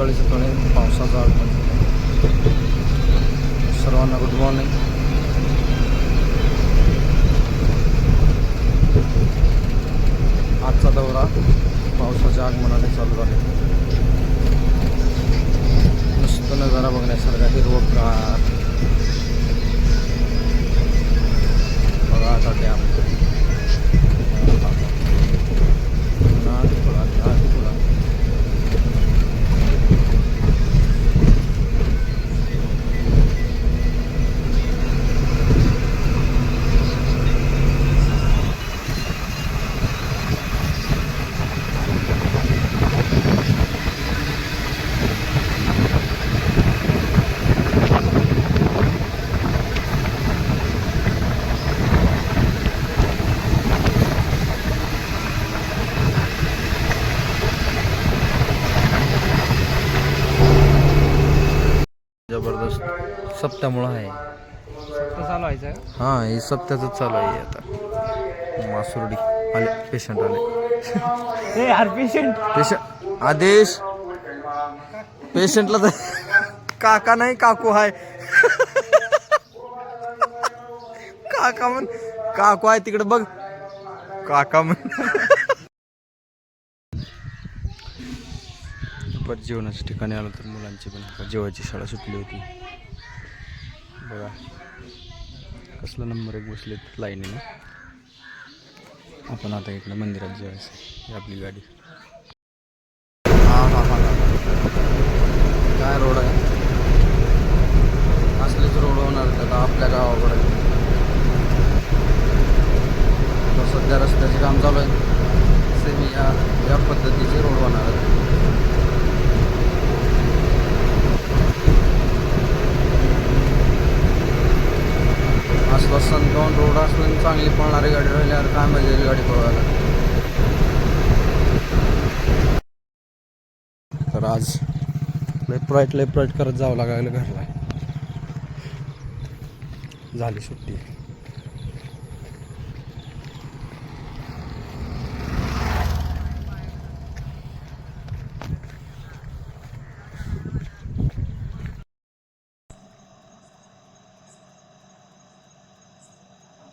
सकाळी सकाळी पावसाचं आगमन झालं. सर्वांना गुड मॉर्निंग. आजचा दौरा पावसाच्या आगमनाने चालू आहे. नुसतं नजारा बघण्यासारखा हिरवगार. बघा आता डॅम जबरदस्त सप्त्यामुळं आहे. सप्ताह चालू व्हायचं. हां, हे सप्त्याचंच चालू आहे आता. मासुर्डी आले, पेशंट आले. यार पेशंट आदेश पेशंटला तर काका नाही काकू आहे. काका म्हण, काकू आहे तिकडे बघ. काका म्हण. परत जेवणाच्या ठिकाणी आलो तर मुलांची पण जेवायची शाळा सुटली होती. बघा कसला नंबर 1 बसलेत लाईनीने. आपण आता इकडं मंदिरात जेवायचं. ही आपली गाडी. हा काय रोड आहे. असलेच रोड होणार आता आपल्या गावाकडे. सध्या रस्त्याचे काम चालू आहे. सेमी या पद्धतीचे रोड होणार आहेत. असला सनगाव रोड असलं चांगली पळणारी गाडी राहिल्यावर काय मजा येईल गाडी पळवायला. तर आज लेफ्ट राईट करत जावं लागायला घरला. झाली सुट्टी.